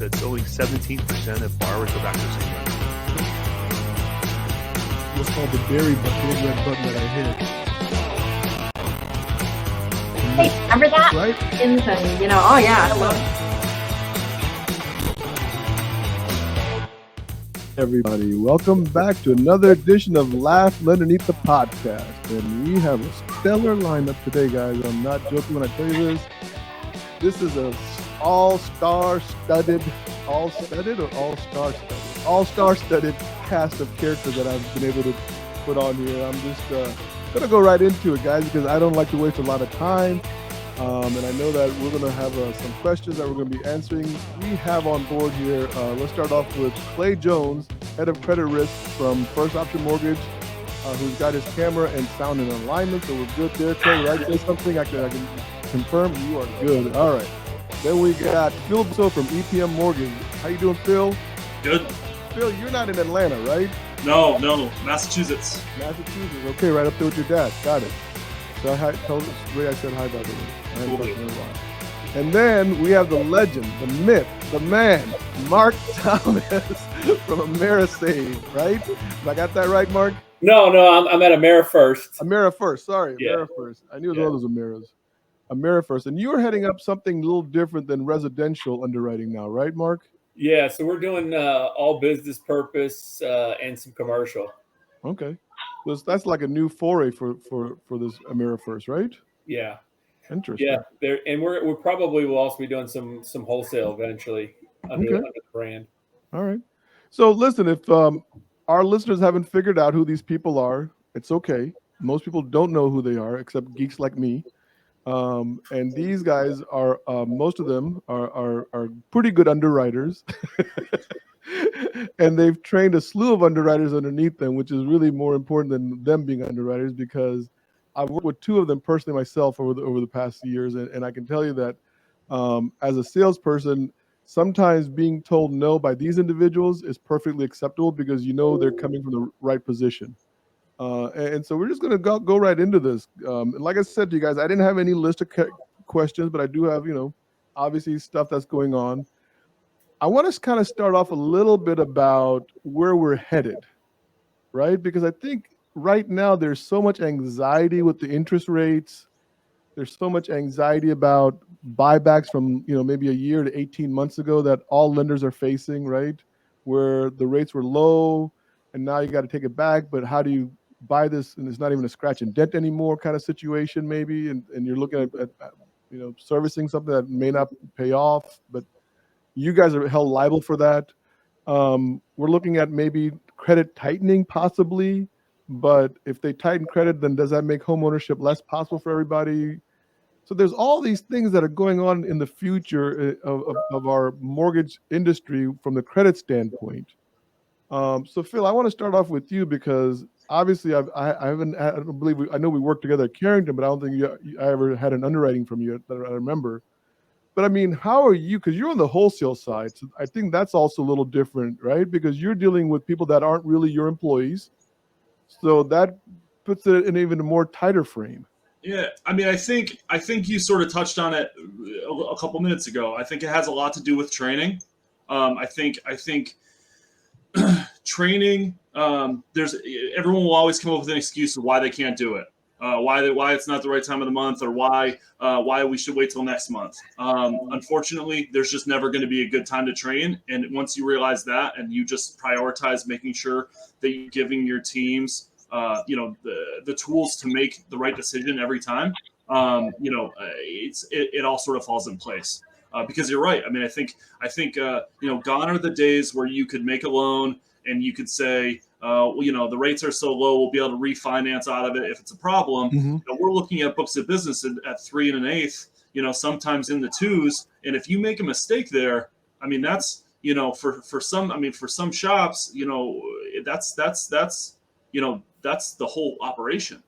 it's only 17% of borrowers go back to the same lender. What's called the berry button, the red button that I hit. Hey, remember that? Right? And, oh yeah, I love it. Everybody, welcome back to another edition of Laugh Underneath the Podcast. And we have a stellar lineup today, guys. I'm not joking when I tell you this. This is a all-star studded cast of characters that I've been able to put on here. I'm just going to go right into it, guys, because I don't like to waste a lot of time. And I know that we're going to have some questions that we're going to be answering. We have on board here, let's start off with Clay Jones, Head of Credit Risk from First Option Mortgage, who's got his camera and sound in alignment, so we're good there. Clay, right? Say something, I can confirm you are good. All right. Then we got Phil Bissell from EPM Mortgage. How you doing, Phil? Good. Phil, you're not in Atlanta, right? No, Massachusetts. Massachusetts. Okay, right up there with your dad. Got it. So tell Ray I said hi, by the way. And then we have the legend, the myth, the man, Mark Thomas from AmeriSave, right? I got that right, Mark? No, I'm at AmeriFirst. AmeriFirst, sorry, Yeah. AmeriFirst. I knew it was one of those Ameris. AmeriFirst, and you're heading up something a little different than residential underwriting now, right, Mark? Yeah, so we're doing all business purpose and some commercial. Okay, so that's like a new foray for this AmeriFirst, right? Yeah. Interesting. Yeah, and we probably will also be doing some wholesale eventually under the brand. All right. So listen, if our listeners haven't figured out who these people are, it's okay. Most people don't know who they are, except geeks like me. And these guys are, most of them are pretty good underwriters. And they've trained a slew of underwriters underneath them, which is really more important than them being underwriters, because I've worked with two of them personally myself over the past years. And I can tell you that as a salesperson, sometimes being told no by these individuals is perfectly acceptable because you know they're coming from the right position. And so we're just going to go right into this. And like I said to you guys, I didn't have any list of questions, but I do have, obviously stuff that's going on. I want to kind of start off a little bit about where we're headed, right? Because I think right now there's so much anxiety with the interest rates. There's so much anxiety about buybacks from, maybe a year to 18 months ago that all lenders are facing, right? Where the rates were low and now you got to take it back, but how do you buy this and it's not even a scratch and dent anymore kind of situation maybe, and you're looking at servicing something that may not pay off, but you guys are held liable for that. We're looking at maybe credit tightening possibly, but if they tighten credit, then does that make home ownership less possible for everybody? So there's all these things that are going on in the future of our mortgage industry from the credit standpoint. So Phil, I want to start off with you because obviously I know we worked together at Carrington, but I don't think I ever had an underwriting from you that I remember. But I mean, how are you? Because you're on the wholesale side. So I think that's also a little different, right? Because you're dealing with people that aren't really your employees. So that puts it in even a more tighter frame. Yeah, I mean, I think you sort of touched on it a couple minutes ago. I think it has a lot to do with training. I think training. There's everyone will always come up with an excuse of why they can't do it, why it's not the right time of the month, or why we should wait till next month. Unfortunately, there's just never going to be a good time to train. And once you realize that, and you just prioritize making sure that you're giving your teams, the tools to make the right decision every time, it all sort of falls in place. Because you're right. I mean, I think gone are the days where you could make a loan and you could say, the rates are so low, we'll be able to refinance out of it if it's a problem. Mm-hmm. We're looking at books of business at 3 1/8, sometimes in the 2s. And if you make a mistake there, I mean, that's, for some shops, that's the whole operation.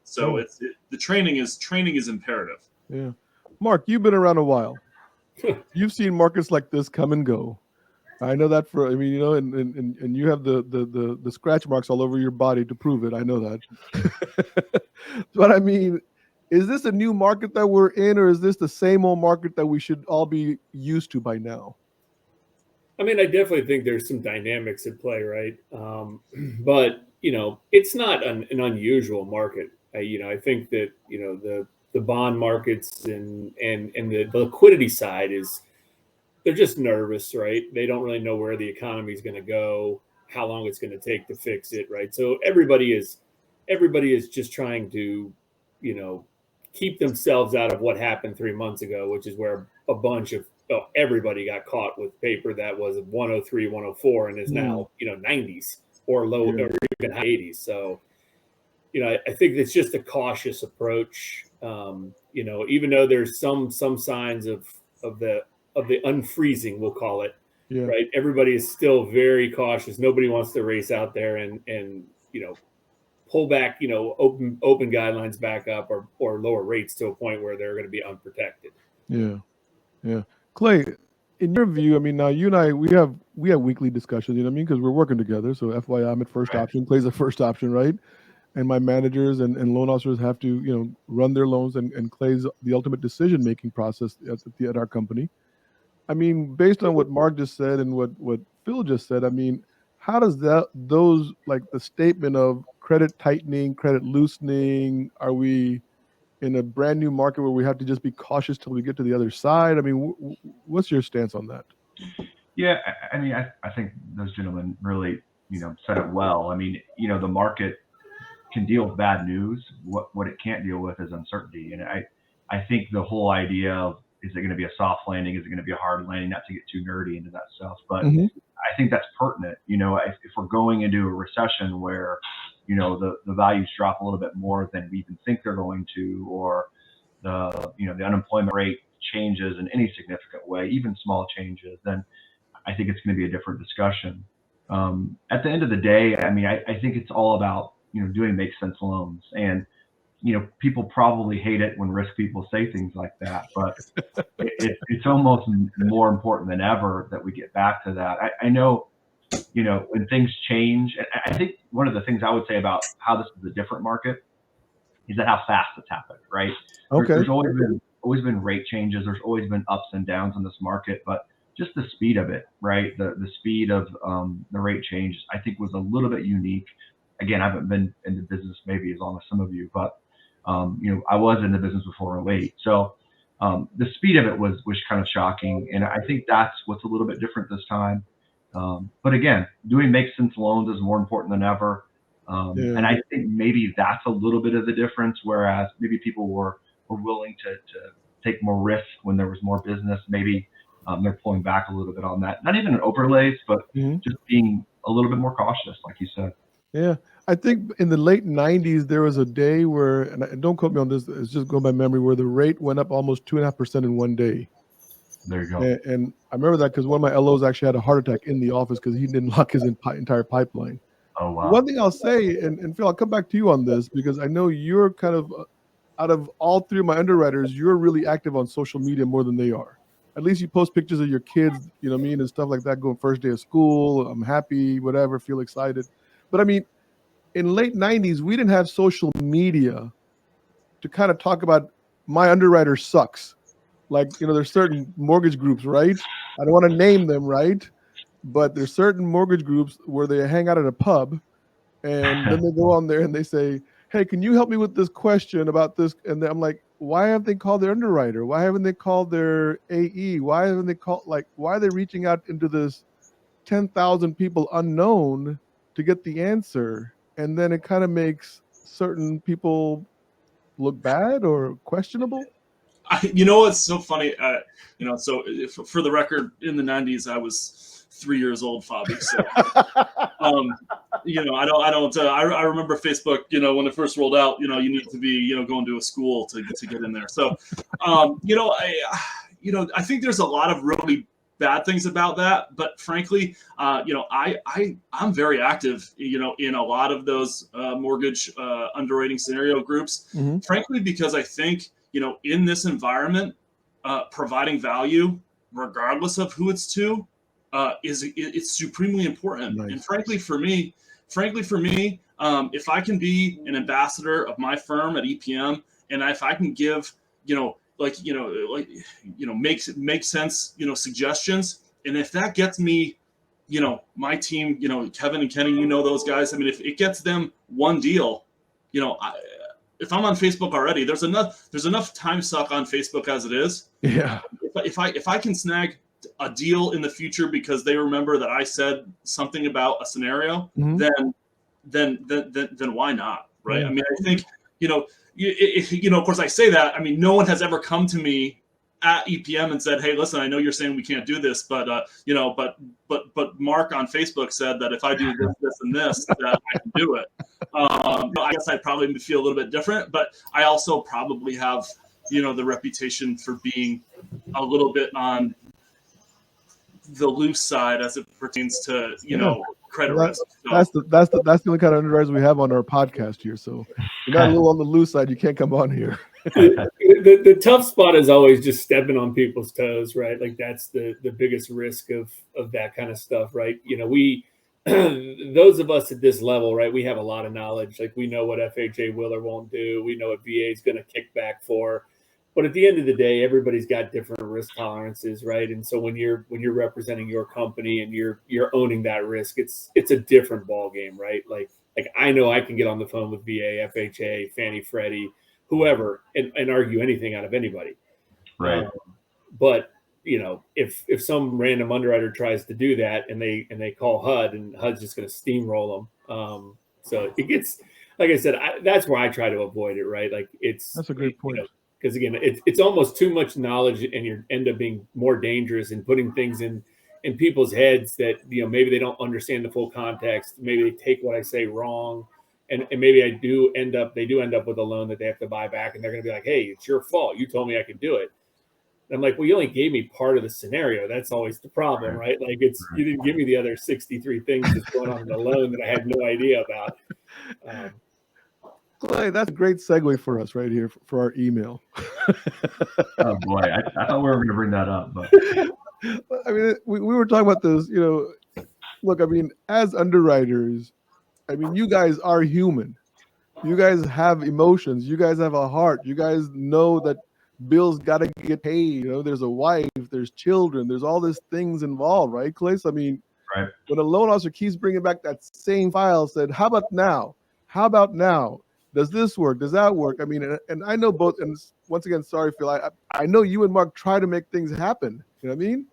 So the training is imperative. Yeah. Mark, you've been around a while. You've seen markets like this come and go. I know that and you have the scratch marks all over your body to prove it. I know that. But I mean, is this a new market that we're in, or is this the same old market that we should all be used to by now? I mean, I definitely think there's some dynamics at play, right? But it's not an unusual market. I think that the bond markets and the liquidity side is they're just nervous, right? They don't really know where the economy is going to go, how long it's going to take to fix it, right? So everybody is just trying to, you know, keep themselves out of what happened 3 months ago, which is where a bunch of everybody got caught with paper that was 103, 104, and is now 90s or low or even high 80s. So I think it's just a cautious approach. Even though there's some signs of the unfreezing, we'll call it, right? Everybody is still very cautious. Nobody wants to race out there and pull back, open guidelines back up or lower rates to a point where they're going to be unprotected. Yeah. Clay, in your view, I mean, now you and I, we have weekly discussions, you know what I mean? Because we're working together. So FYI, I'm at first option, Clay's at first option, right? And my managers and loan officers have to, run their loans, and Clay's the ultimate decision-making process at our company. I mean, based on what Mark just said and what Phil just said, I mean, how does those like the statement of credit tightening, credit loosening, are we in a brand new market where we have to just be cautious till we get to the other side? I mean, what's your stance on that? Yeah, I mean, I think those gentlemen really, said it well. I mean, the market can deal with bad news. What it can't deal with is uncertainty. And I think the whole idea of, is it going to be a soft landing? Is it going to be a hard landing? Not to get too nerdy into that stuff, but I think that's pertinent. If we're going into a recession where, the values drop a little bit more than we even think they're going to, or the unemployment rate changes in any significant way, even small changes, then I think it's going to be a different discussion. At the end of the day, I mean, I think it's all about, doing make sense loans. And, people probably hate it when risk people say things like that, but it's almost more important than ever that we get back to that. I know, when things change, and I think one of the things I would say about how this is a different market is that how fast it's happened, right? Okay. There's always been rate changes. There's always been ups and downs in this market, but just the speed of it, right? The speed of the rate change, I think, was a little bit unique. Again, I haven't been in the business maybe as long as some of you, but I was in the business before 2008. So the speed of it was kind of shocking, and I think that's what's a little bit different this time. But again, doing make sense loans is more important than ever. And I think maybe that's a little bit of the difference, whereas maybe people were willing to take more risk when there was more business. Maybe they're pulling back a little bit on that. Not even an overlays, but just being a little bit more cautious, like you said. Yeah. I think in the late 90s, there was a day where, and don't quote me on this, it's just going by memory, where the rate went up almost 2.5% in one day. There you go. And I remember that because one of my LOs actually had a heart attack in the office because he didn't lock his entire pipeline. Oh, wow. One thing I'll say, and Phil, I'll come back to you on this because I know you're kind of, out of all three of my underwriters, you're really active on social media more than they are. At least you post pictures of your kids, you know what I mean, and stuff like that, going first day of school, I'm happy, whatever, feel excited. But I mean, in late 90s, we didn't have social media to kind of talk about my underwriter sucks. Like, there's certain mortgage groups, right? I don't want to name them, right? But there's certain mortgage groups where they hang out at a pub and then they go on there and they say, hey, can you help me with this question about this? And then I'm like, why haven't they called their underwriter? Why haven't they called their AE? Why haven't they called, why are they reaching out into this 10,000 people unknown to get the answer? And then it kind of makes certain people look bad or questionable. What's so funny? So for the record, in the 90s, I was 3 years old, Fabi. So, I remember Facebook, when it first rolled out, you need to be, going to a school to get in there. So, I think there's a lot of really bad things about that, but frankly, I'm very active, in a lot of those mortgage underwriting scenario groups, frankly, because I think, in this environment, providing value, regardless of who it's to, it's supremely important. Nice. And frankly, for me, if I can be an ambassador of my firm at EPM, and if I can give, make sense, suggestions, And if that gets me, my team, Kevin and Kenny, those guys. I mean, if it gets them one deal, if I'm on Facebook already, there's enough time suck on Facebook as it is. Yeah. If I can snag a deal in the future because they remember that I said something about a scenario, then why not, right? Yeah. I mean, I think of course I say that. I mean, no one has ever come to me at EPM and said, "Hey, listen, I know you're saying we can't do this, but but Mark on Facebook said that if I do this, and this, that I can do it." I guess I'd probably feel a little bit different, but I also probably have the reputation for being a little bit on the loose side as it pertains to credit risk. So. That's the only kind of underwriters we have on our podcast here. So if you're not a little on the loose side, you can't come on here. The tough spot is always just stepping on people's toes, right? Like that's the biggest risk of that kind of stuff, right? We those of us at this level, right? We have a lot of knowledge. Like we know what FHA will or won't do. We know what VA is going to kick back for. But at the end of the day, everybody's got different risk tolerances, right? And so when you're representing your company and you're owning that risk, it's a different ball game, right? Like I know I can get on the phone with VA, FHA, Fannie, Freddie, whoever, and argue anything out of anybody. Right. But if some random underwriter tries to do that and they call HUD, and HUD's just going to steamroll them. So it gets, like I said, that's where I try to avoid it, right? Like that's a great point. Because again, it's almost too much knowledge, and you end up being more dangerous in putting things in people's heads that maybe they don't understand the full context. Maybe they take what I say wrong, and maybe they do end up with a loan that they have to buy back, and they're going to be like, "Hey, it's your fault. You told me I could do it." And I'm like, "Well, you only gave me part of the scenario. That's always the problem, right? Like you didn't give me the other 63 things that's going on in the loan that I had no idea about." Clay, that's a great segue for us right here for our email. Oh boy, I thought we were going to bring that up, but I mean, we were talking about this. Look, I mean, as underwriters, I mean, you guys are human. You guys have emotions. You guys have a heart. You guys know that bills got to get paid. There's a wife, there's children, there's all these things involved, right, Clay? So, I mean, right. When a loan officer keeps bringing back that same file, said, "How about now? How about now? Does this work? Does that work?" I mean, and I know both. And once again, sorry, Phil. I know you and Mark try to make things happen. You know what I mean?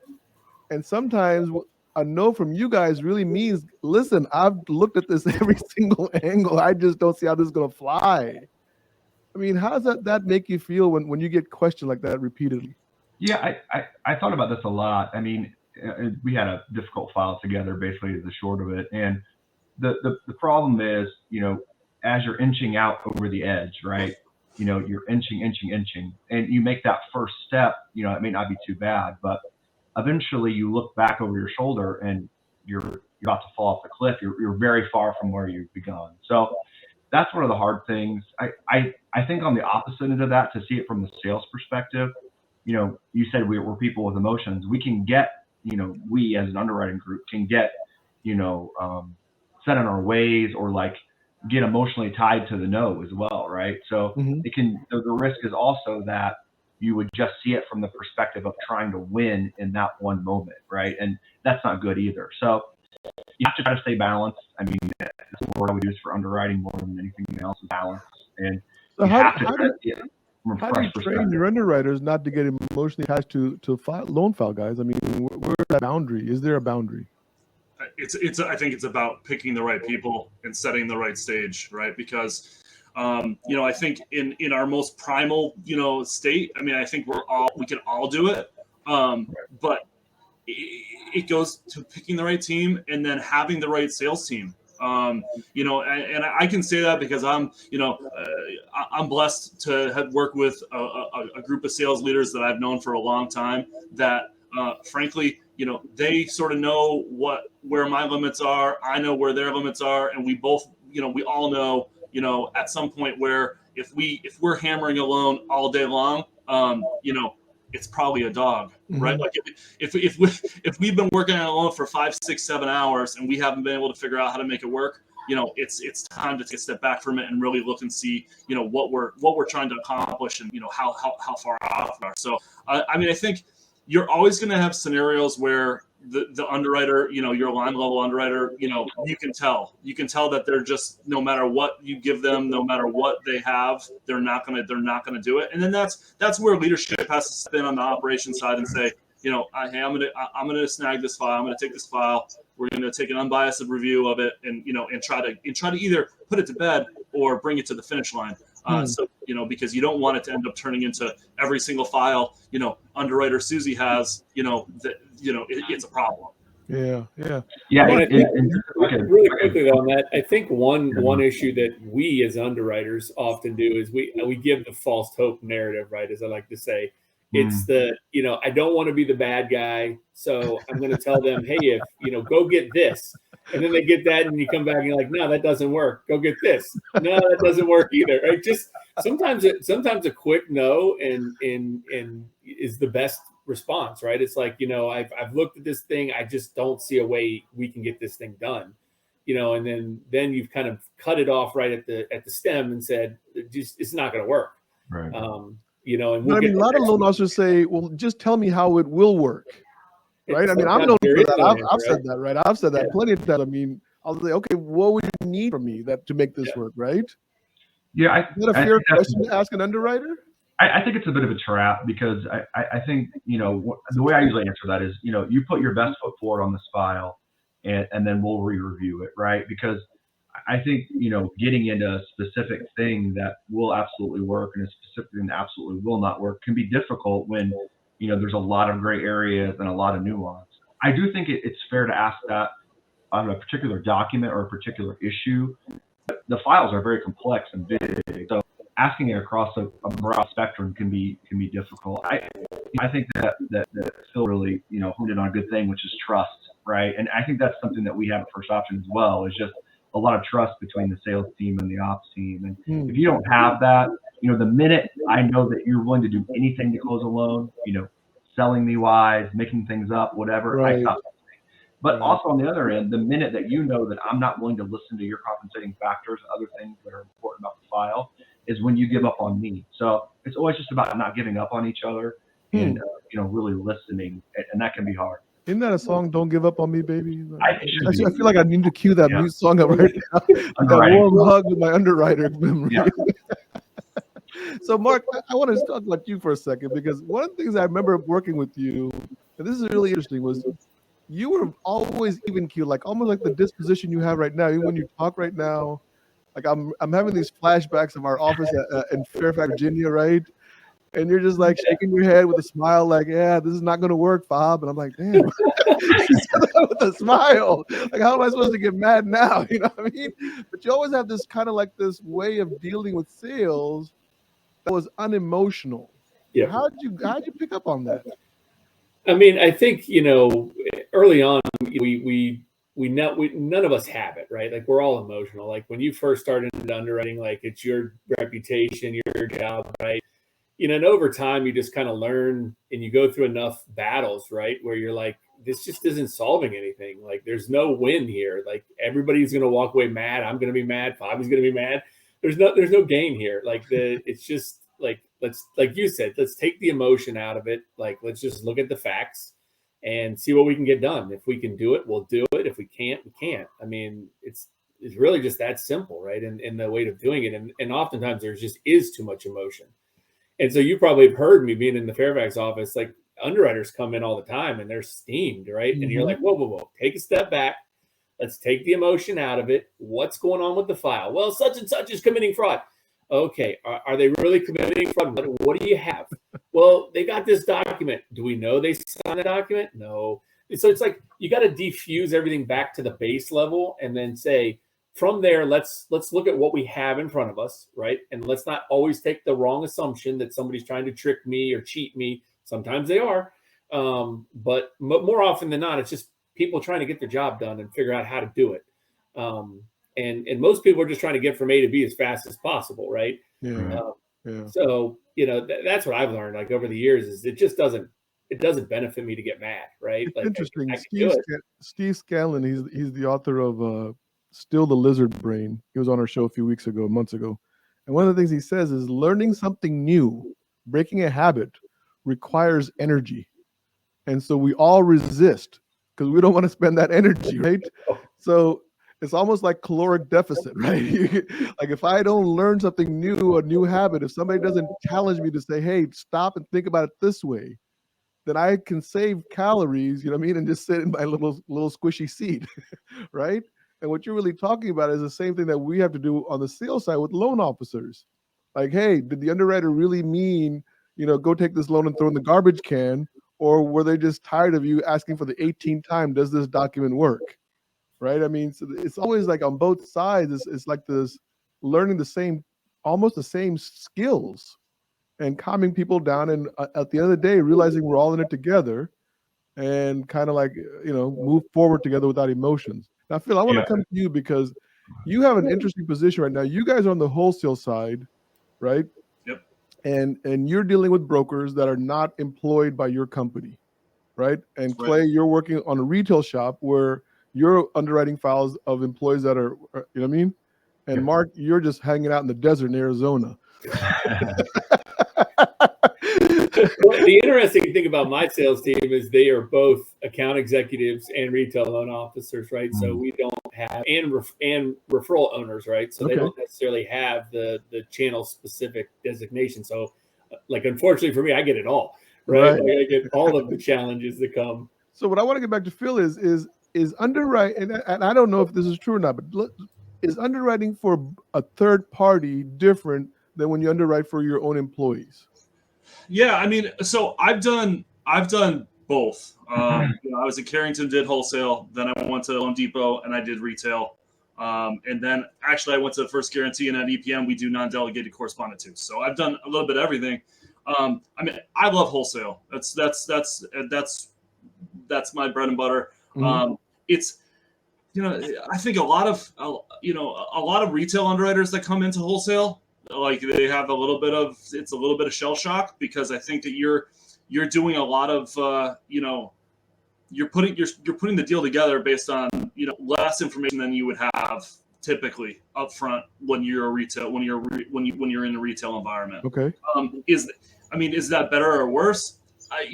And sometimes a no from you guys really means, listen, I've looked at this every single angle. I just don't see how this is going to fly. I mean, how does that make you feel when you get questioned like that repeatedly? Yeah, I thought about this a lot. I mean, we had a difficult file together, basically, the short of it. And the problem is, as you're inching out over the edge, right? You're inching, and you make that first step. It may not be too bad, but eventually you look back over your shoulder and you're about to fall off the cliff. You're very far from where you've begun. So that's one of the hard things. I think on the opposite end of that, to see it from the sales perspective, you said we're people with emotions. We can get, we as an underwriting group can get, set in our ways or like get emotionally tied to the no as well, right? So it can, the risk is also that you would just see it from the perspective of trying to win in that one moment, right? And that's not good either. So you have to try to stay balanced. I mean, that's the word I would use for underwriting more than anything else is balance. And so how do you train your underwriters not to get emotionally attached to loan file guys? I mean, where's that boundary? Is there a boundary? I think it's about picking the right people and setting the right stage, right? Because, I think in our most primal, state, I mean, I think we can all do it. But it goes to picking the right team and then having the right sales team. And I can say that because I'm blessed to have worked with a group of sales leaders that I've known for a long time that, frankly, they sort of know where my limits are. I know where their limits are. And we both, we all know, at some point where if we're hammering a loan all day long, it's probably a dog, right? Like if we've been working on a loan for 5, 6, 7 hours and we haven't been able to figure out how to make it work, it's time to take a step back from it and really look and see, what we're trying to accomplish and how far off we are. So I mean, I think you're always going to have scenarios where the underwriter, your line level underwriter, you can tell that they're just, no matter what you give them, no matter what they have, they're not gonna do it. And then that's where leadership has to step in on the operations side and say, hey, I'm gonna snag this file. I'm gonna take this file. We're gonna take an unbiased review of it, and try to either put it to bed or bring it to the finish line. So, because you don't want it to end up turning into every single file, underwriter Susie has, it's a problem. Yeah. Really quickly on that, I think one issue that we as underwriters often do is we give the false hope narrative, right? As I like to say, it's I don't want to be the bad guy, so I'm going to tell them, hey, if go get this, and then they get that, and you come back and you're like, no, that doesn't work. Go get this. No, that doesn't work either. Right? Just sometimes a quick no and is the best response, right? It's like, I've looked at this thing, I just don't see a way we can get this thing done, and then you've kind of cut it off right at the stem and said, it's not going to work. Right. And a lot of loan officers say, well, just tell me how it will work. Right. I'm known for that. I've said that, right? I've said that plenty of times. I'll say, okay, what would you need from me to make this work, right? Yeah. Is that a fair question to ask an underwriter? I think it's a bit of a trap, because I think, the way I usually answer that is, you put your best foot forward on this file, and then we'll re-review it, right? Because I think, getting into a specific thing that will absolutely work and a specific thing that absolutely will not work can be difficult when, there's a lot of gray areas and a lot of nuance. I do think it's fair to ask that on a particular document or a particular issue. The files are very complex and big, so asking it across a broad spectrum can be difficult. I think that Phil really, honed in on a good thing, which is trust, right? And I think that's something that we have at First Option as well, is just a lot of trust between the sales team and the ops team. And if you don't have that, the minute I know that you're willing to do anything to close a loan, selling me wise, making things up, whatever, right. I stop. But also on the other end, the minute that you know that I'm not willing to listen to your compensating factors and other things that are important about the file, is when you give up on me. So it's always just about not giving up on each other and really listening, and that can be hard. Isn't that a song, Don't Give Up on Me, Baby? I feel like I need to cue that music song up right now. That warm hug with my underwriter memory. Yeah. So, Mark, I want to talk about you for a second, because one of the things I remember working with you, and this is really interesting, was you were always even keeled, like almost like the disposition you have right now. Even when you talk right now, like I'm having these flashbacks of our office in Fairfax, Virginia, right? And you're just like shaking your head with a smile, like, yeah, this is not going to work, Bob. And I'm like, damn, she said that with a smile. Like, how am I supposed to get mad now? You know what I mean? But you always have this kind of like this way of dealing with sales that was unemotional. Yeah. How'd you pick up on that? I mean, I think, early on, we none of us have it, right? Like, we're all emotional. Like, when you first started into underwriting, like, it's your reputation, your job, right? And over time, you just kind of learn, and you go through enough battles, right? Where you're like, this just isn't solving anything. Like, there's no win here. Like, everybody's going to walk away mad. I'm going to be mad. Bobby's going to be mad. There's no gain here. Like, it's just like, like you said, let's take the emotion out of it. Like, let's just look at the facts and see what we can get done. If we can do it, we'll do it. If we can't, we can't. I mean, it's really just that simple, right? And the way of doing it. And oftentimes there just is too much emotion. And so you probably have heard me being in the Fairfax office, like, underwriters come in all the time and they're steamed, right? Mm-hmm. And you're like, whoa, take a step back. Let's take the emotion out of it. What's going on with the file? Well, such and such is committing fraud. Okay, are they really committing fraud? What do you have? Well, they got this document. Do we know they signed the document? No. And so it's like, you got to defuse everything back to the base level and then say, from there, let's look at what we have in front of us, right? And let's not always take the wrong assumption that somebody's trying to trick me or cheat me. Sometimes they are, but more often than not, it's just people trying to get their job done and figure out how to do it. And most people are just trying to get from A to B as fast as possible, right? Yeah. So that's what I've learned, like, over the years, is it doesn't benefit me to get mad, right? It's like, interesting. Steve Scanlon, he's the author of Still the Lizard Brain. He was on our show a few months ago. And one of the things he says is learning something new, breaking a habit, requires energy. And so we all resist because we don't want to spend that energy, right? So it's almost like caloric deficit, right? Like if I don't learn something new, a new habit, if somebody doesn't challenge me to say, hey, stop and think about it this way, then I can save calories, you know what I mean, and just sit in my little squishy seat, right? And what you're really talking about is the same thing that we have to do on the sales side with loan officers. Like, hey, did the underwriter really mean, go take this loan and throw in the garbage can? Or were they just tired of you asking for the 18th time, does this document work? Right? I mean, so it's always like on both sides, it's like this learning almost the same skills and calming people down. And at the end of the day, realizing we're all in it together and kind of like, move forward together without emotions. Now, Phil, I want to come to you because you have an interesting position right now. You guys are on the wholesale side, right? Yep. And you're dealing with brokers that are not employed by your company, right? And Clay, you're working on a retail shop where you're underwriting files of employees that are, you know what I mean? And Mark, you're just hanging out in the desert in Arizona. Well, the interesting thing about my sales team is they are both account executives and retail loan officers, right? Mm-hmm. So we don't have and referral owners, right? So they don't necessarily have the channel specific designation. So, like, unfortunately for me, I get it all, right? Like, I get all of the challenges that come. So what I want to get back to Phil is underwriting, and I don't know if this is true or not, but is underwriting for a third party different than when you underwrite for your own employees? Yeah, I mean, so I've done both. I was at Carrington, did wholesale. Then I went to Home Depot and I did retail. And then actually I went to First Guarantee, and at EPM we do non-delegated correspondent too. So I've done a little bit of everything. I mean, I love wholesale. That's my bread and butter. Mm-hmm. It's, I think a lot of retail underwriters that come into wholesale, like they have a little bit of shell shock, because I think that you're doing a lot of you're putting the deal together based on less information than you would have typically up front when you're in a retail environment. Okay. Is that better or worse? I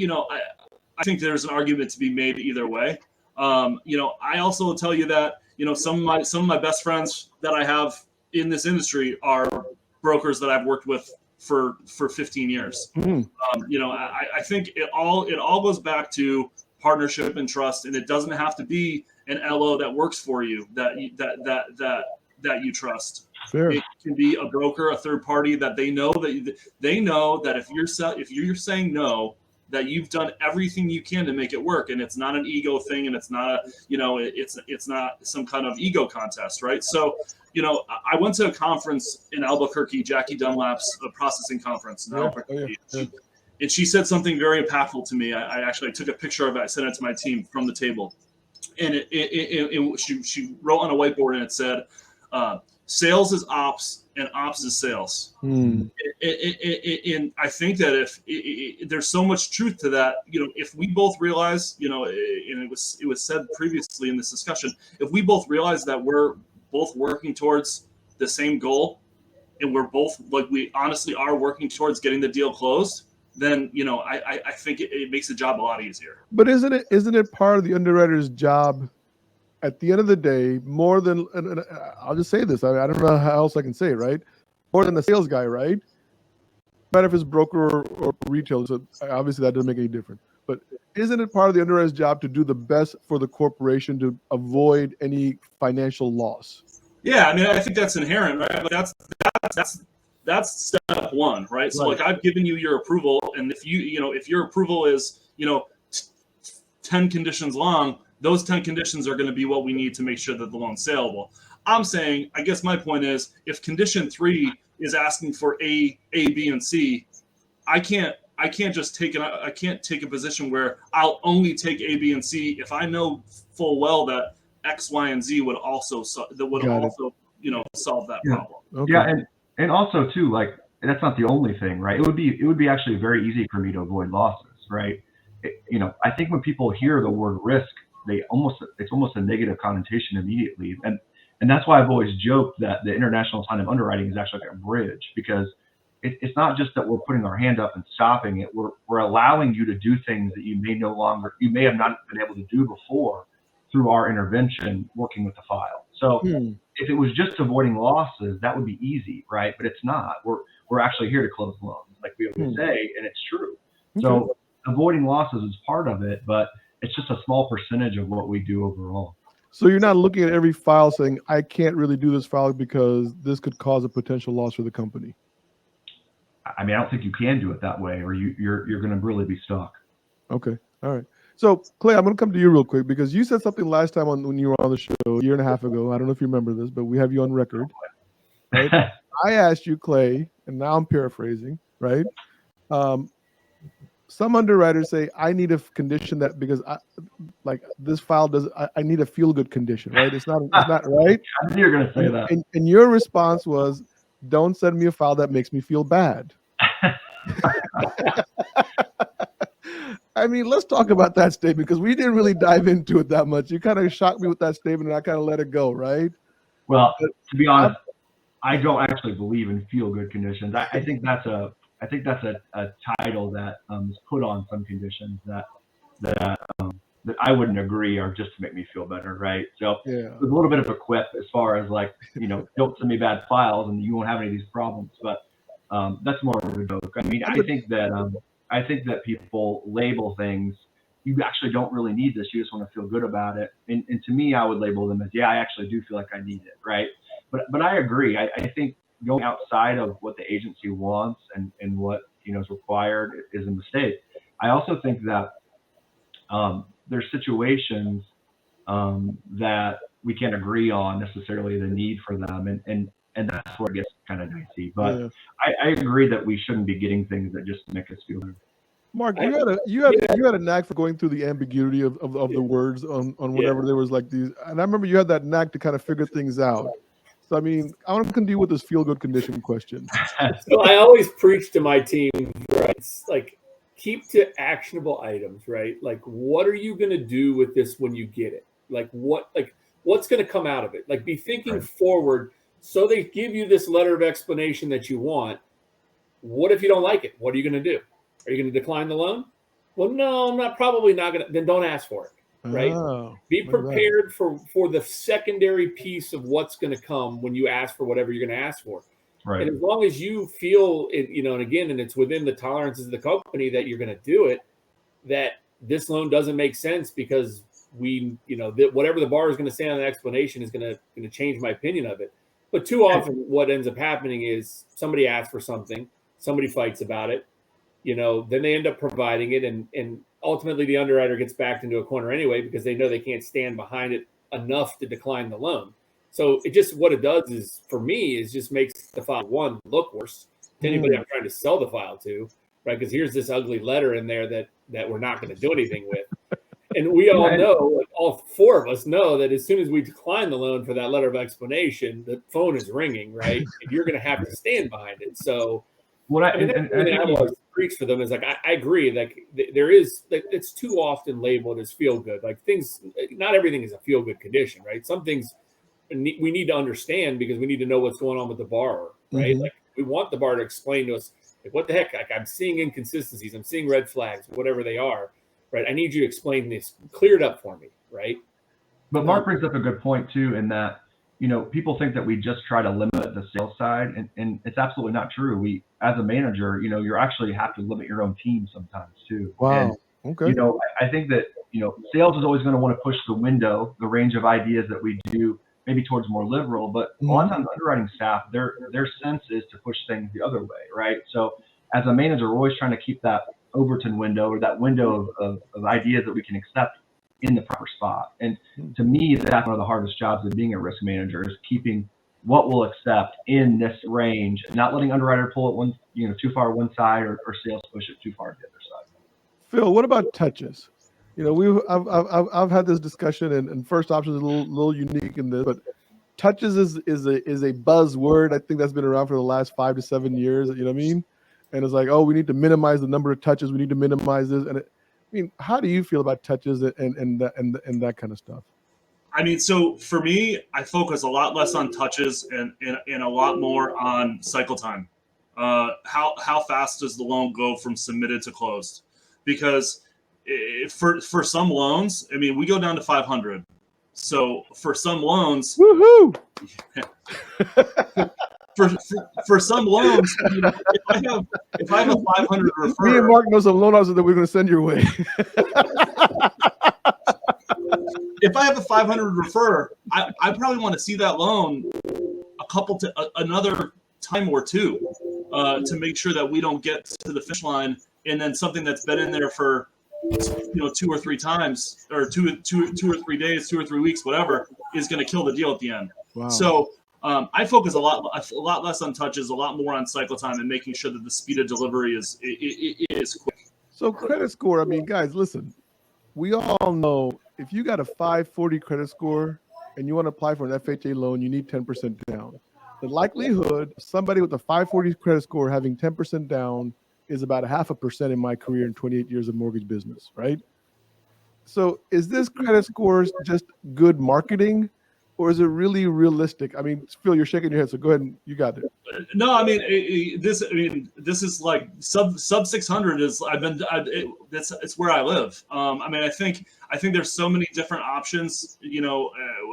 think there's an argument to be made either way. I also will tell you that some of my best friends that I have in this industry are brokers that I've worked with for 15 years. Mm-hmm. I think it all goes back to partnership and trust, and it doesn't have to be an LO that works for you that you trust. Fair. It can be a broker, a third party that they know that if you're saying no, that you've done everything you can to make it work, and it's not an ego thing, and it's not it's not some kind of ego contest, right? So, I went to a conference in Albuquerque, Jackie Dunlap's processing conference in Albuquerque. Yeah. And she said something very impactful to me. I actually took a picture of it. I sent it to my team from the table, and she wrote on a whiteboard, and it said, "Sales is ops, and ops is sales." And I think that if there's so much truth to that, if we both realize, and it was said previously in this discussion, if we both realize that we're both working towards the same goal, and we're both, like, we honestly are working towards getting the deal closed, then I think it makes the job a lot easier. But isn't it part of the underwriter's job at the end of the day, more than, and I'll just say this, I don't know how else I can say it, right? More than the sales guy, right? No matter if it's broker or retail, so obviously that doesn't make any difference. But isn't it part of the underwriter's job to do the best for the corporation to avoid any financial loss? Yeah, I mean, I think that's inherent, right? But that's step one, right? So, like, I've given you your approval, and if your approval is 10 conditions long, those 10 conditions are going to be what we need to make sure that the loan's saleable. I'm saying, I guess my point is, if condition 3 is asking for A, B, and C, I can't take a position where I'll only take A, B, and C if I know full well that X, Y, and Z would also solve that problem. Okay. Yeah, and also too, like, that's not the only thing, right? It would be actually very easy for me to avoid losses, right? I think when people hear the word risk, it's almost a negative connotation immediately, and that's why I've always joked that the international sign of underwriting is actually like a bridge, because it's not just that we're putting our hand up and stopping it. We're allowing you to do things that you may have not been able to do before through our intervention working with the file. So if it was just avoiding losses, that would be easy, right? But it's not. We're actually here to close loans, like we always say, and it's true. Okay. So avoiding losses is part of it, but it's just a small percentage of what we do overall. So you're not looking at every file saying, I can't really do this file because this could cause a potential loss for the company. I mean, I don't think you can do it that way, or you're going to really be stuck. Okay. All right. So Clay, I'm going to come to you real quick because you said something last time when you were on the show a year and a half ago. I don't know if you remember this, but we have you on record. Right? I asked you, Clay, and now I'm paraphrasing, right? Some underwriters say, I need a condition that because this file I need a feel good condition, right? It's not right. I knew you were going to say that. And your response was, don't send me a file that makes me feel bad. I mean, let's talk about that statement because we didn't really dive into it that much. You kind of shocked me with that statement and I kind of let it go, right? Well, to be honest, I don't actually believe in feel good conditions. I think that's a title that is put on some conditions that I wouldn't agree are just to make me feel better, right? So there's a little bit of a quip as far as don't send me bad files and you won't have any of these problems. But that's more of a joke. I mean, I think that people label things. You actually don't really need this. You just want to feel good about it. And to me, I would label them as, I actually do feel like I need it, right? But I agree. I think going outside of what the agency wants and what is required is a mistake. I also think that there's situations that we can't agree on necessarily the need for them, and that's where it gets kind of dicey. But I agree that we shouldn't be getting things that just make us feel good. Mark, you had a knack for going through the ambiguity of the words on whenever there was like these, and I remember you had that knack to kind of figure things out. So I mean, I want to continue with this feel good condition question. So I always preach to my team, right? It's like, keep to actionable items, right? Like, what are you going to do with this when you get it? What's going to come out of it? Like, be thinking forward. So they give you this letter of explanation that you want. What if you don't like it? What are you going to do? Are you going to decline the loan? Well, no, probably not going to. Then don't ask for it, right? Be prepared for the secondary piece of what's going to come when you ask for whatever you're going to ask for. Right. And as long as you feel it, and it's within the tolerances of the company that you're going to do it, that this loan doesn't make sense because whatever the bar is going to say on the explanation is going to change my opinion of it. But too often what ends up happening is somebody asks for something, somebody fights about it, then they end up providing it. And ultimately the underwriter gets backed into a corner anyway, because they know they can't stand behind it enough to decline the loan. So what it does is, for me, is just makes the file, one, look worse to anybody I'm trying to sell the file to, right? Because here's this ugly letter in there that we're not going to do anything with. And we all know, all four of us know, that as soon as we decline the loan for that letter of explanation, the phone is ringing, right? And you're going to have to stand behind it. So I always preach for them is like, I agree. Like there is, it's too often labeled as feel good. Like things, not everything is a feel good condition, right? Some things we need to understand because we need to know what's going on with the borrower, right? Like we want the borrower to explain to us, like, what the heck? Like I'm seeing inconsistencies, I'm seeing red flags, whatever they are. Right, I need you to explain this, clear it up for me, right? But Mark brings up a good point too, in that people think that we just try to limit the sales side, and it's absolutely not true. We, as a manager, you actually have to limit your own team sometimes too. Wow. And, okay. I think that sales is always going to want to push the range of ideas that we do, maybe towards more liberal. But a lot of times, underwriting staff, their sense is to push things the other way, right? So as a manager, we're always trying to keep that Overton window, or that window of ideas that we can accept in the proper spot. And to me, that's one of the hardest jobs of being a risk manager, is keeping what we'll accept in this range, not letting underwriter pull it one, too far one side, or sales push it too far to the other side. Phil, what about touches? I've had this discussion, and first option is a little unique in this, but touches is a buzzword. I think that's been around for the last 5 to 7 years. You know what I mean? And it's like, oh, we need to minimize the number of touches. We need to minimize this. And how do you feel about touches and that kind of stuff? I mean, so for me, I focus a lot less on touches and a lot more on cycle time. How fast does the loan go from submitted to closed? Because for some loans, I mean, we go down to 500. So for some loans, Woohoo! for some loans, you know, if I have a 500 Me and refer, Mark know some loan officers that we're going to send your way. if I have a 500 refer, I probably want to see that loan another time or two to make sure that we don't get to the finish line and then something that's been in there for 2 or 3 times or two or 3 days, 2 or 3 weeks, whatever, is going to kill the deal at the end. Wow. So I focus a lot less on touches, a lot more on cycle time and making sure that the speed of delivery is quick. So credit score, I mean, guys, listen, we all know if you got a 540 credit score and you want to apply for an FHA loan, you need 10% down. The likelihood of somebody with a 540 credit score having 10% down is about 0.5% in my career in 28 years of mortgage business, right? So is this credit scores just good marketing or is it really realistic? I mean, Phil, you're shaking your head, so go ahead and you got it. No, I mean this is like sub 600 is it's where I live. I mean, I think there's so many different options,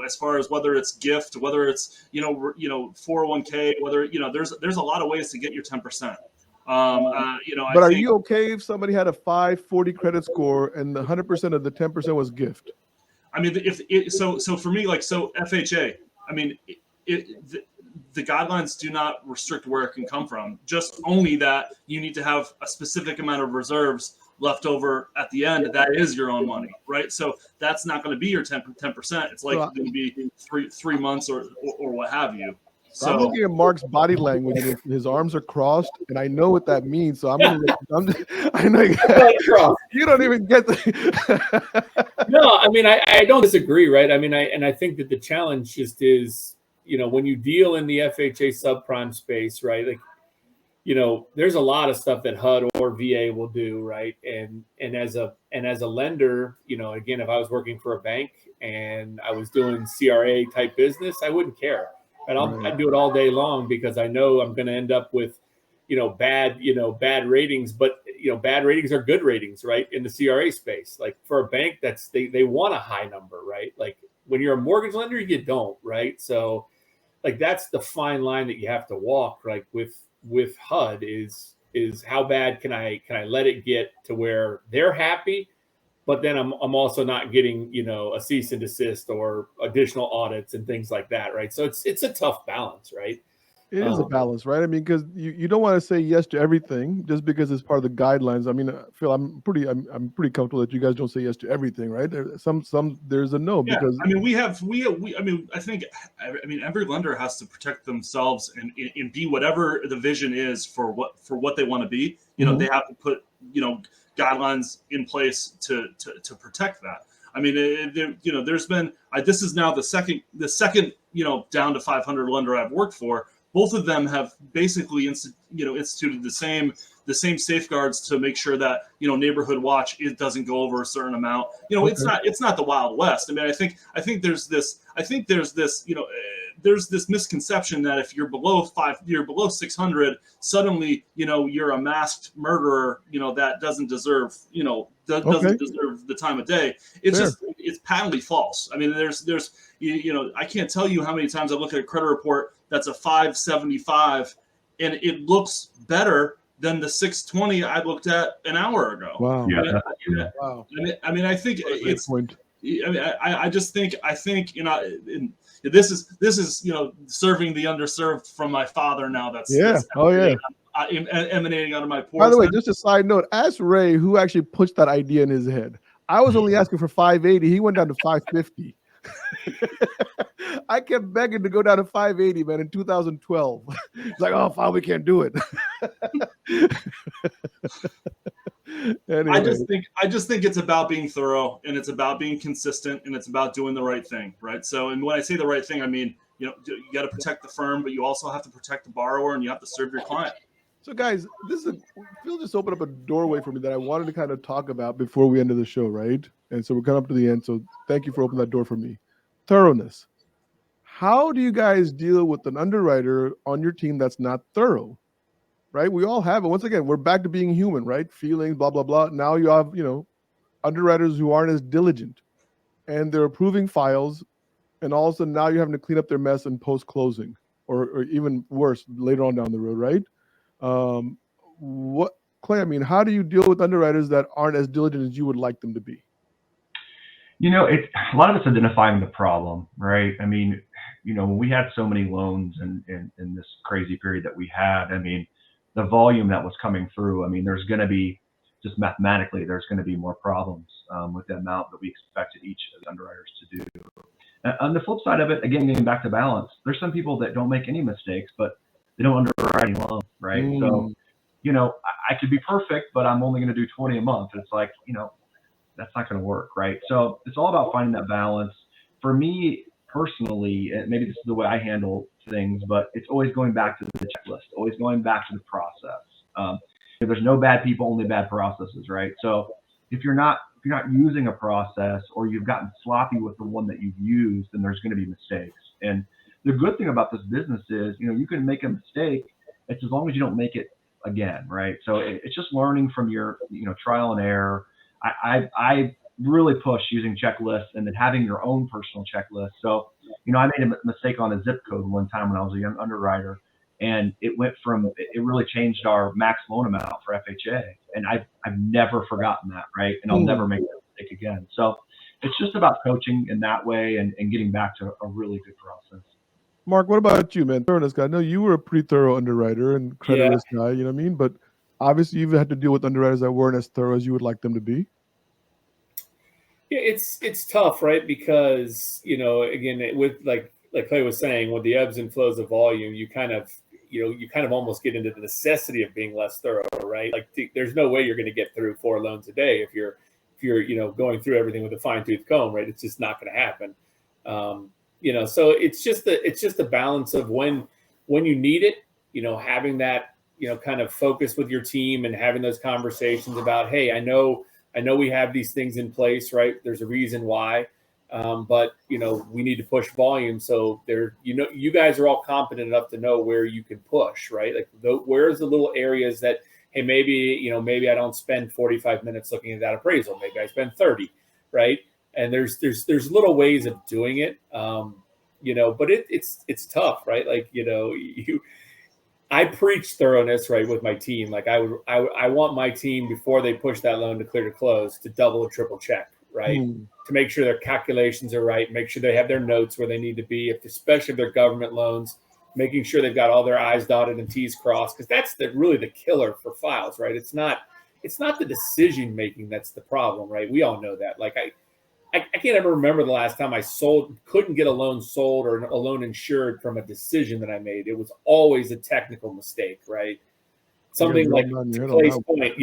as far as whether it's gift, whether it's 401k, whether there's a lot of ways to get your 10%. But are you okay if somebody had a 540 credit score and the 100% of the 10% was gift? I mean, so for me, so FHA, I mean, the guidelines do not restrict where it can come from, just only that you need to have a specific amount of reserves left over at the end. That is your own money, right? So that's not going to be your 10%. It's like going to be three months or what have you. So I'm looking at Mark's body language, and his arms are crossed, and I know what that means. So I know you don't even get the. No, I mean, I don't disagree, right? I mean, I think that the challenge just is, when you deal in the FHA subprime space, right? Like, there's a lot of stuff that HUD or VA will do, right? And as a lender, again, if I was working for a bank and I was doing CRA type business, I wouldn't care. And I'd do it all day long because I know I'm going to end up with, bad ratings. But bad ratings are good ratings, right? In the CRA space, like for a bank, they want a high number, right? Like when you're a mortgage lender, you don't, right? So, like that's the fine line that you have to walk. Like with HUD is how bad can I let it get to where they're happy, but then I'm also not getting, a cease and desist or additional audits and things like that, right? So it's a tough balance, right? It is a balance, right? I mean, because you don't want to say yes to everything just because it's part of the guidelines. I mean, Phil, I'm pretty comfortable that you guys don't say yes to everything, right? There's a no because I mean I think every lender has to protect themselves and be whatever the vision is for what they want to be. They have to put guidelines in place to protect that. I mean, there's been this is now the second down to 500 lender I've worked for. Both of them have basically instituted the same safeguards to make sure that neighborhood watch doesn't go over a certain amount. It's not the Wild West. I mean, I think there's this there's this misconception that if you're below 600, suddenly you're a masked murderer that doesn't deserve doesn't deserve the time of day. It's patently false. I mean, there's I can't tell you how many times I look at a credit report that's a 575 and it looks better than the 620 I looked at an hour ago. Wow. Yeah. Wow. I mean, I think it's. Point. I mean, I just think this is serving the underserved from my father now. That's emanating out of my pores. By the way, just a side note, ask Ray who actually pushed that idea in his head. I was only asking for 580. He went down to 550. I kept begging to go down to 580, man, in 2012. It's like, oh, fine, we can't do it. Anyway. I just think it's about being thorough and it's about being consistent and it's about doing the right thing, right? So, and when I say the right thing, I mean, you got to protect the firm, but you also have to protect the borrower and you have to serve your client. So, guys, Phil just opened up a doorway for me that I wanted to kind of talk about before we ended the show, right? And so we're coming up to the end. So thank you for opening that door for me. Thoroughness. How do you guys deal with an underwriter on your team that's not thorough? right? We all have it. Once again, we're back to being human, right? Feelings, blah, blah, blah. Now you have, underwriters who aren't as diligent and they're approving files. And all of a sudden now you're having to clean up their mess in post-closing or even worse later on down the road, right? Clay, I mean, how do you deal with underwriters that aren't as diligent as you would like them to be? It's a lot of it's identifying the problem, right? I mean, when we had so many loans in this crazy period that we had, I mean, the volume that was coming through, I mean, there's going to be, just mathematically, there's going to be more problems with the amount that we expected each of the underwriters to do. On the flip side of it, again, getting back to balance, there's some people that don't make any mistakes, but they don't underwrite any loans, right? So, I could be perfect, but I'm only going to do 20 a month. It's like, that's not going to work, right? So it's all about finding that balance. For me personally, and maybe this is the way I handle things, but it's always going back to the checklist, always going back to the process. There's no bad people, only bad processes, right? So if you're not using a process or you've gotten sloppy with the one that you've used, then there's going to be mistakes. And the good thing about this business is, you can make a mistake. It's as long as you don't make it again, right? So it's just learning from your, trial and error. I really push using checklists and then having your own personal checklist. So, I made a mistake on a zip code one time when I was a young underwriter, and it really changed our max loan amount for FHA. And I've never forgotten that, right? And I'll never make that mistake again. So it's just about coaching in that way and getting back to a really good process. Mark, what about you, man? Thoroughness guy. I know you were a pretty thorough underwriter and credit risk guy, you know what I mean? But obviously you've had to deal with underwriters that weren't as thorough as you would like them to be. Yeah, it's tough, right? Because, again, with like Clay was saying, with the ebbs and flows of volume, you kind of almost get into the necessity of being less thorough, right? Like there's no way you're going to get through 4 loans a day if you're going through everything with a fine tooth comb, right? It's just not going to happen. So it's just the balance of when you need it, having that, kind of focus with your team and having those conversations about, hey, I know we have these things in place, right? There's a reason why, but we need to push volume. So you guys are all competent enough to know where you can push, right? Like where's the little areas that, hey, maybe I don't spend 45 minutes looking at that appraisal. Maybe I spend 30, right? And there's little ways of doing it, but it's tough, right? Like, I preach thoroughness, right, with my team. Like I want my team, before they push that loan to clear to close, to double or triple check, right? To make sure their calculations are right, make sure they have their notes where they need to be, especially if they're government loans, making sure they've got all their I's dotted and T's crossed, because that's really the killer for files, right? It's not the decision making that's the problem, right? We all know that. Like I can't ever remember the last time I couldn't get a loan sold or a loan insured from a decision that I made. It was always a technical mistake, right? Something like, to Clay's point,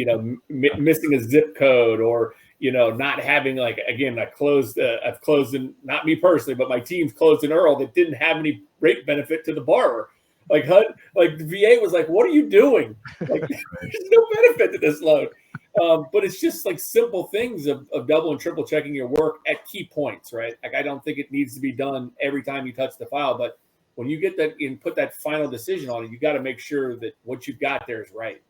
missing a zip code, or, not having, like, again, I've closed in, not me personally, but my team's closed an IRRRL that didn't have any rate benefit to the borrower. Like the VA was like, what are you doing? Like, there's no benefit to this loan. But it's just like simple things of double and triple checking your work at key points, right? Like I don't think it needs to be done every time you touch the file, but when you get that and put that final decision on it, you got to make sure that what you've got there is right.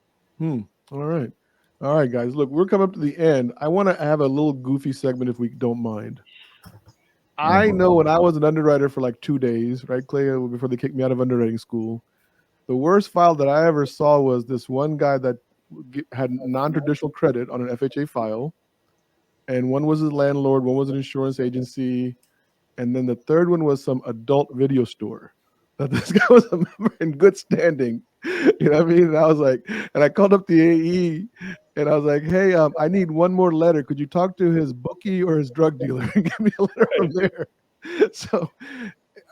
All right, guys. Look, we're coming up to the end. I want to have a little goofy segment if we don't mind. I know when I was an underwriter for like 2 days, right, Clay, before they kicked me out of underwriting school, the worst file that I ever saw was this one guy that had non-traditional credit on an FHA file, and one was his landlord, one was an insurance agency, and then the third one was some adult video store that this guy was a member in good standing. You know what I mean? And I was like, and I called up the AE and I was like, hey, I need one more letter. Could you talk to his bookie or his drug dealer and give me a letter from there? So,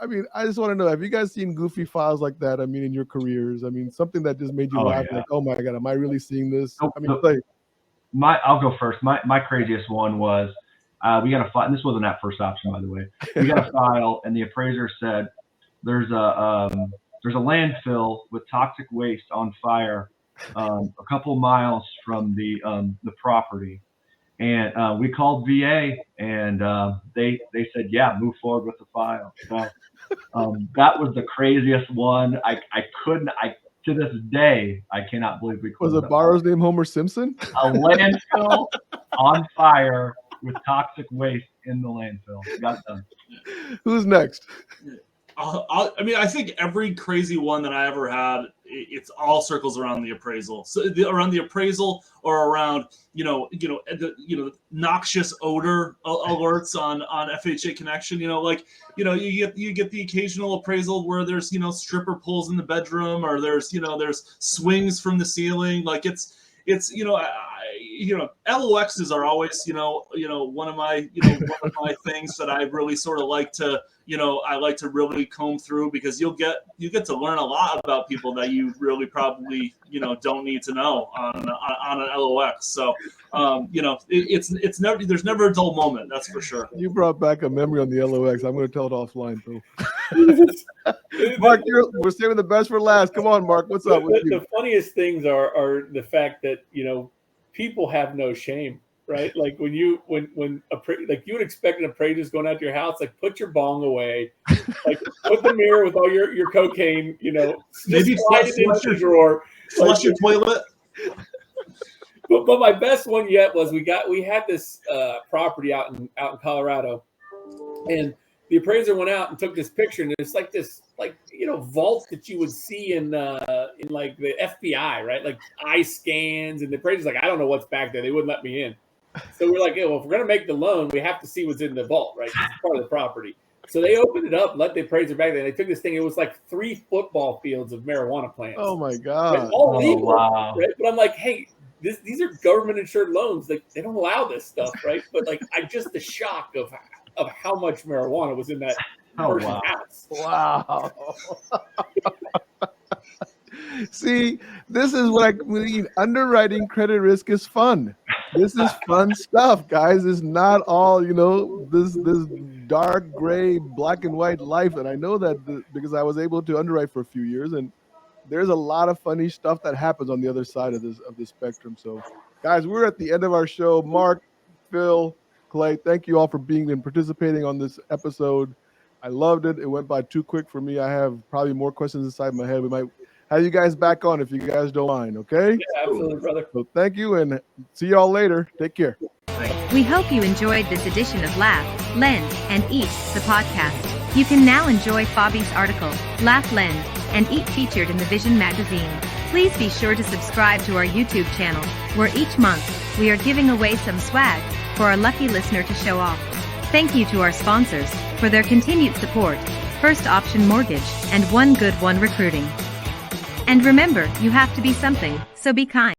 I mean, I just want to know, have you guys seen goofy files like that? I mean, in your careers, I mean, something that just made you laugh, like, oh my God, am I really seeing this? I mean, like, I'll go first. My craziest one was, we got a file, and this wasn't that first option, by the way. We got a file, and the appraiser said, there's a landfill with toxic waste on fire a couple miles from the property. And we called VA, and they said, yeah, move forward with the file. So that was the craziest one. to this day, I cannot believe we Was closed the that borrower's name Homer Simpson? a landfill on fire with toxic waste in the landfill. Got it done. Who's next? I think every crazy one that I ever had, it's all circles around the appraisal. So around the appraisal, or around the noxious odor alerts on FHA Connection. You get the occasional appraisal where there's stripper poles in the bedroom, or there's swings from the ceiling. Like it's LOXs are always one of my things that I really sort of like to I like to really comb through, because you get to learn a lot about people that you really probably don't need to know on an LOX. So it's never, there's never a dull moment, that's for sure. You brought back a memory on the LOX. I'm going to tell it offline, though. Mark, we're saving the best for last. Come on, Mark. What's up with you? The funniest things are the fact that people have no shame, right? Like when you would expect an appraiser's going out to your house, like put your bong away, like put the mirror with all your cocaine, maybe slide it into the drawer, flush your toilet. But my best one yet was we had this property out in Colorado, and the appraiser went out and took this picture, and it's like this vault that you would see in like the FBI, right? Like eye scans, and the appraiser's like, I don't know what's back there. They wouldn't let me in. So we're like, well, if we're gonna make the loan, we have to see what's in the vault, right? It's part of the property. So they opened it up, let the appraiser back there, and they took this thing. It was like 3 football fields of marijuana plants. Oh my God! Right? All legal, wow. right? But I'm like, hey, these are government insured loans. Like they don't allow this stuff, right? But like, the shock of how much marijuana was in that person's house. Wow. See, this is what I mean. Underwriting credit risk is fun. This is fun stuff, guys. It's not all, this dark gray, black and white life. And I know that because I was able to underwrite for a few years, and there's a lot of funny stuff that happens on the other side of this spectrum. So, guys, we're at the end of our show. Mark, Phil, Clay, thank you all for being and participating on this episode. I loved it. It went by too quick for me. I have probably more questions inside my head. We might have you guys back on if you guys don't mind, okay? Yeah, absolutely, brother. So thank you, and see y'all later. Take care. We hope you enjoyed this edition of Laugh, Lend, and Eat, the podcast. You can now enjoy Fabi's article, Laugh, Lend, and Eat, featured in the Vision magazine. Please be sure to subscribe to our YouTube channel, where each month, we are giving away some swag for our lucky listener to show off. Thank you to our sponsors for their continued support, First Option Mortgage and One Good One Recruiting. And remember, you have to be something, so be kind.